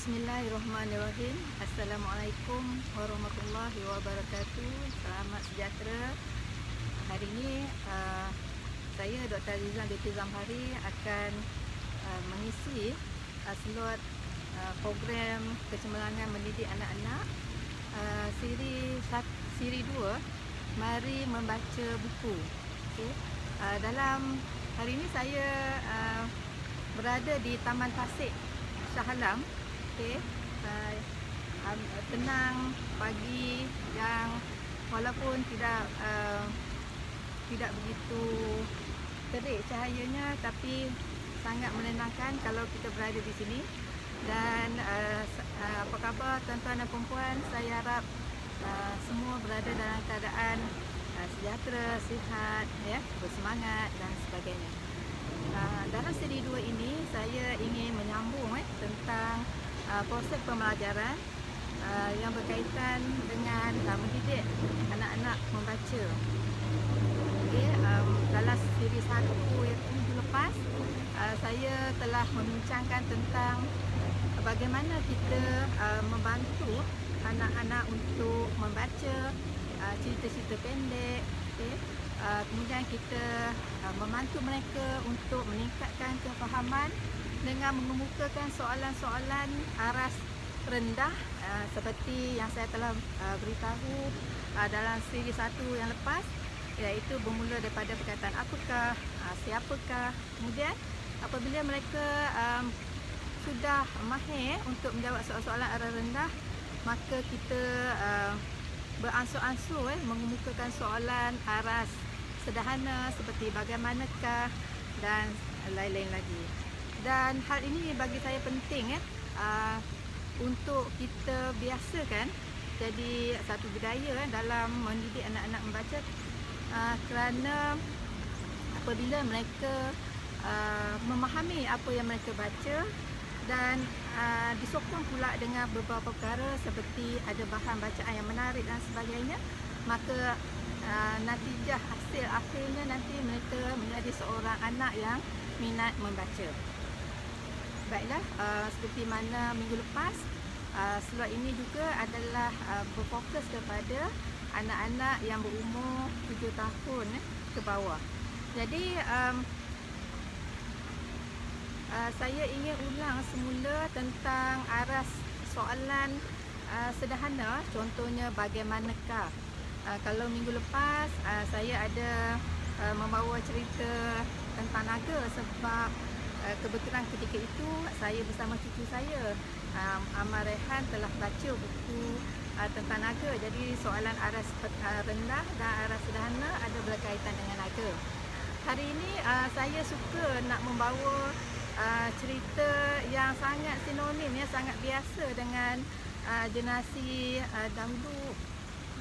Bismillahirrahmanirrahim. Assalamualaikum warahmatullahi wabarakatuh. Selamat sejahtera. Hari ini saya Dr. Rizal binti Zamhari akan mengisi slot program kecemerlangan mendidik anak-anak siri 2, Mari Membaca Buku. Okay. Dalam hari ini saya berada di Taman Tasik Shah Alam. Okay. Tenang pagi yang walaupun tidak begitu terik cahayanya, tapi sangat menenangkan kalau kita berada di sini. Dan apa khabar tuan-tuan dan puan-puan? Saya harap semua berada dalam keadaan sejahtera, sihat, ya, bersemangat dan sebagainya. Dalam siri 2 ini saya ingin menyambung tentang proses pembelajaran yang berkaitan dengan mendidik anak-anak membaca. Okay, dalam siri 1 yang minggu lepas saya telah membincangkan tentang bagaimana kita membantu anak-anak untuk membaca cerita-cerita pendek. Okay. Kemudian kita membantu mereka untuk meningkatkan kefahaman dengan mengemukakan soalan-soalan aras rendah seperti yang saya telah beritahu dalam siri 1 yang lepas, iaitu bermula daripada perkataan apakah, siapakah. Kemudian apabila mereka sudah mahir untuk menjawab soalan-soalan aras rendah, maka kita beransur-ansur mengemukakan soalan aras sederhana seperti bagaimanakah dan lain-lain lagi. Dan hal ini bagi saya penting untuk kita biasakan jadi satu budaya dalam mendidik anak-anak membaca, kerana apabila mereka memahami apa yang mereka baca dan disokong pula dengan beberapa perkara seperti ada bahan bacaan yang menarik dan sebagainya, maka natijah hasil akhirnya nanti mereka menjadi seorang anak yang minat membaca. Baiklah, seperti mana minggu lepas, slot ini juga adalah berfokus kepada anak-anak yang berumur 7 tahun ke bawah. Jadi saya ingin ulang semula tentang aras soalan sederhana, contohnya bagaimanakah. Kalau minggu lepas saya ada membawa cerita tentang naga sebab kebetulan ketika itu saya bersama cucu saya, Amal Rehan, telah baca buku tentang naga. Jadi soalan aras rendah dan aras sederhana ada berkaitan dengan naga. Hari ini saya suka nak membawa cerita yang sangat sinonim, sangat biasa dengan generasi dahulu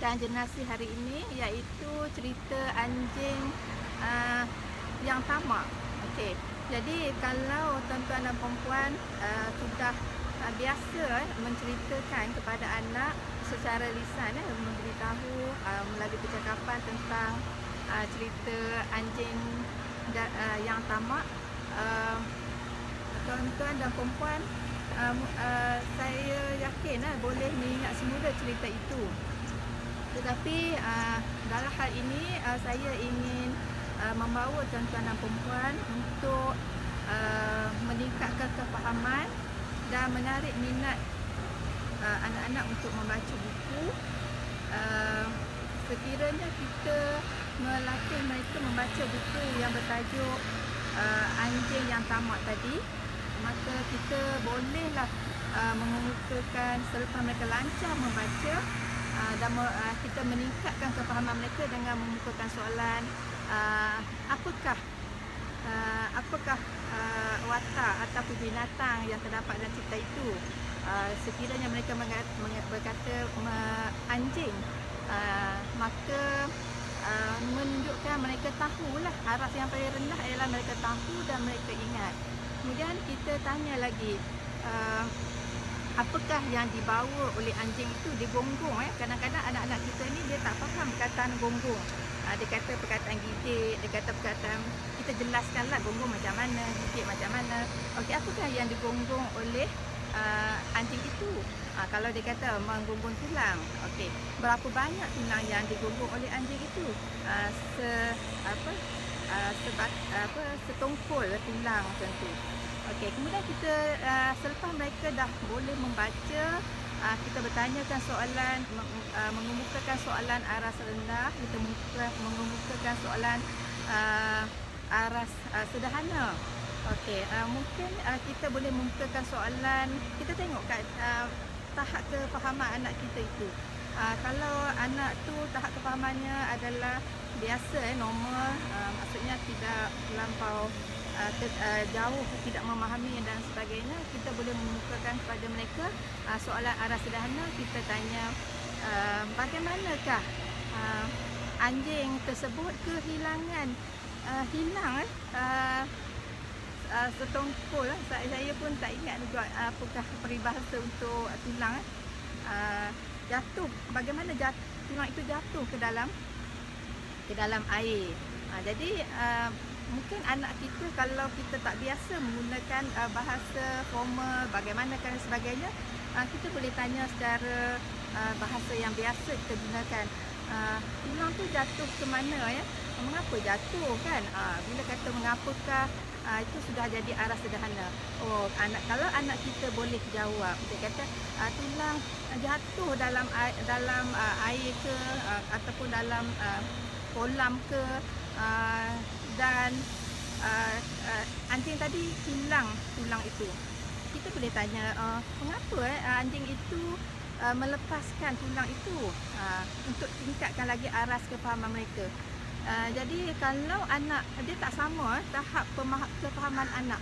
dan generasi hari ini, iaitu cerita anjing yang tamak. Okey. Jadi kalau tuan-tuan dan puan-puan sudah biasa menceritakan kepada anak secara lisan, memberitahu melalui percakapan tentang cerita anjing yang tamak, tuan-tuan dan puan-puan saya yakin boleh mengingat semula cerita itu. Tetapi dalam hal ini saya ingin membawa tuan-tuan dan puan-puan untuk meningkatkan kefahaman dan menarik minat anak-anak untuk membaca buku. Sekiranya kita melatih mereka membaca buku yang bertajuk anjing yang tamak tadi, maka kita bolehlah mengemukakan selepas mereka lancar membaca dan kita meningkatkan kefahaman mereka dengan mengemukakan soalan apakah watak ataupun binatang yang terdapat dalam cerita itu. Sekiranya mereka berkata anjing, maka menunjukkan mereka tahulah aras yang paling rendah ialah mereka tahu dan mereka ingat. Kemudian kita tanya lagi, apakah yang dibawa oleh anjing itu di gonggong. Kadang-kadang anak-anak kita ni dia tak faham perkataan gonggong. Dia kata perkataan gigit, dia kata perkataan, kita jelaskanlah gonggong macam mana, gigit macam mana. Okey, apakah yang digonggong oleh anjing itu. Kalau dia kata menggunggung tulang, okey, berapa banyak tulang yang digunggung oleh anjing itu? Ah, se apa setongkol tulang macam tu. Okey, kemudian kita selepas mereka dah boleh membaca, kita bertanyakan soalan, mengemukakan soalan aras rendah, kita mengemukakan soalan uh, aras sederhana. Okey, mungkin kita boleh mengemukakan soalan, kita tengok kat tahap kefahaman anak kita itu. Kalau anak tu tahap kefahamannya adalah biasa, normal, maksudnya tidak terlampau jauh tidak memahami dan sebagainya, kita boleh mengemukakan kepada mereka soalan aras sederhana. Kita tanya, bagaimanakah anjing tersebut kehilangan hilang setongkol. Saya pun tak ingat juga apakah peribahasa untuk tulang. Jatuh, bagaimana tulang itu jatuh ke dalam air. Jadi mungkin anak kita, kalau kita tak biasa menggunakan bahasa formal, bagaimanakah dan sebagainya, kita boleh tanya secara bahasa yang biasa kita gunakan. Tulang tu jatuh ke mana ya? Mengapa jatuh kan? Bila kata mengapakah, itu sudah jadi arah sederhana. Kalau anak kita boleh jawab, dia kata tulang jatuh dalam air ke, ataupun dalam kolam ke, dan anjing tadi hilang tulang itu. Kita boleh tanya, mengapa anjing itu melepaskan tulang itu, untuk tingkatkan lagi aras kefahaman mereka. Jadi kalau anak dia tak sama tahap kefahaman anak,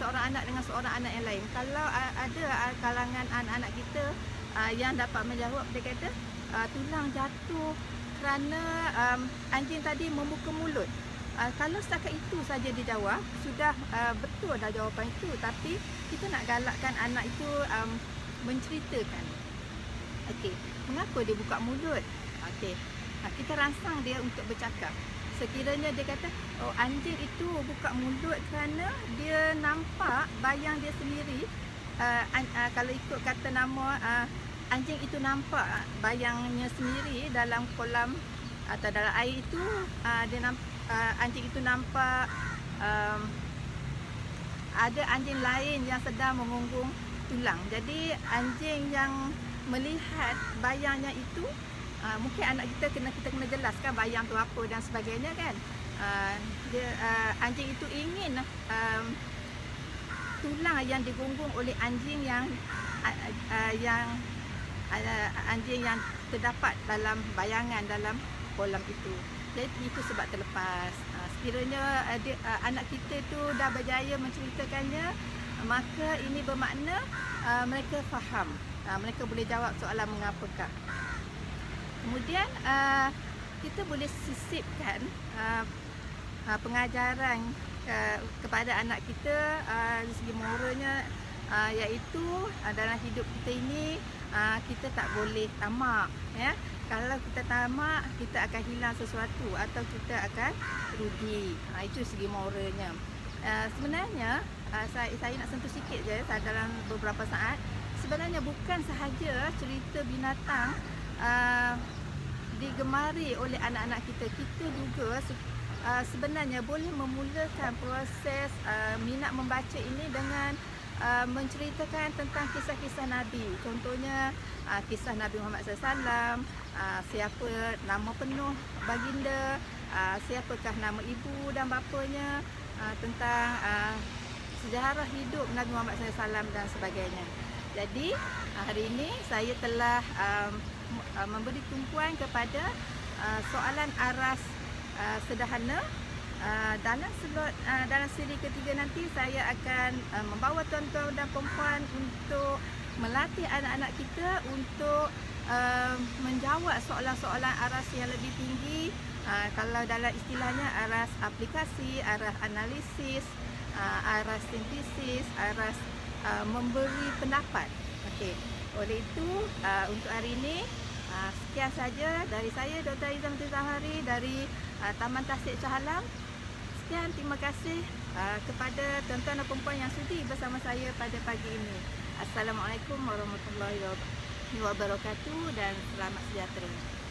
seorang anak dengan seorang anak yang lain. Kalau ada kalangan anak-anak kita yang dapat menjawab, dia kata tulang jatuh kerana anjing tadi membuka mulut. Kalau setakat itu saja dijawab, sudah betul dah jawapan itu. Tapi kita nak galakkan anak itu menceritakan. Okey, mengapa dia buka mulut? Okey, kita rangsang dia untuk bercakap. Sekiranya dia kata, anjing itu buka mulut kerana dia nampak bayang dia sendiri. Kalau ikut kata nama, anjing itu nampak bayangnya sendiri dalam kolam atau dalam air itu. Anjing itu nampak ada anjing lain yang sedang mengunggung tulang. Jadi anjing yang melihat bayangnya itu, mungkin anak kita kena jelaskan bayang tu apa dan sebagainya kan. Anjing itu ingin tulang yang digunggung oleh anjing yang anjing yang terdapat dalam bayangan dalam kolam itu. Jadi itu sebab terlepas. Sekiranya anak kita tu dah berjaya menceritakannya, maka ini bermakna mereka faham. Mereka boleh jawab soalan mengapakah. Kemudian kita boleh sisipkan pengajaran kepada anak kita dari segi moralnya, iaitu dalam hidup kita ini kita tak boleh tamak ya. Kalau kita tamak, kita akan hilang sesuatu atau kita akan rugi. Itu segi moralnya. Sebenarnya saya nak sentuh sikit je dalam beberapa saat. Sebenarnya bukan sahaja cerita binatang digemari oleh anak-anak kita. Kita juga sebenarnya boleh memulakan proses minat membaca ini dengan menceritakan tentang kisah-kisah Nabi. Contohnya kisah Nabi Muhammad SAW, siapa nama penuh baginda, siapakah nama ibu dan bapanya, tentang sejarah hidup Nabi Muhammad SAW dan sebagainya. Jadi hari ini saya telah memberi tumpuan kepada soalan aras sederhana. Dalam siri ketiga nanti saya akan membawa tuan-tuan dan perempuan untuk melatih anak-anak kita untuk menjawab soalan-soalan aras yang lebih tinggi. Kalau dalam istilahnya aras aplikasi, aras analisis, aras sintesis, aras memberi pendapat. Okey. Oleh itu untuk hari ini sekian saja dari saya, Dr. Izzah Zahari dari Taman Tasik Shah Alam. Sekian, terima kasih. kepada tuan-tuan dan puan yang sudi bersama saya pada pagi ini. Assalamualaikum warahmatullahi wabarakatuh dan selamat sejahtera.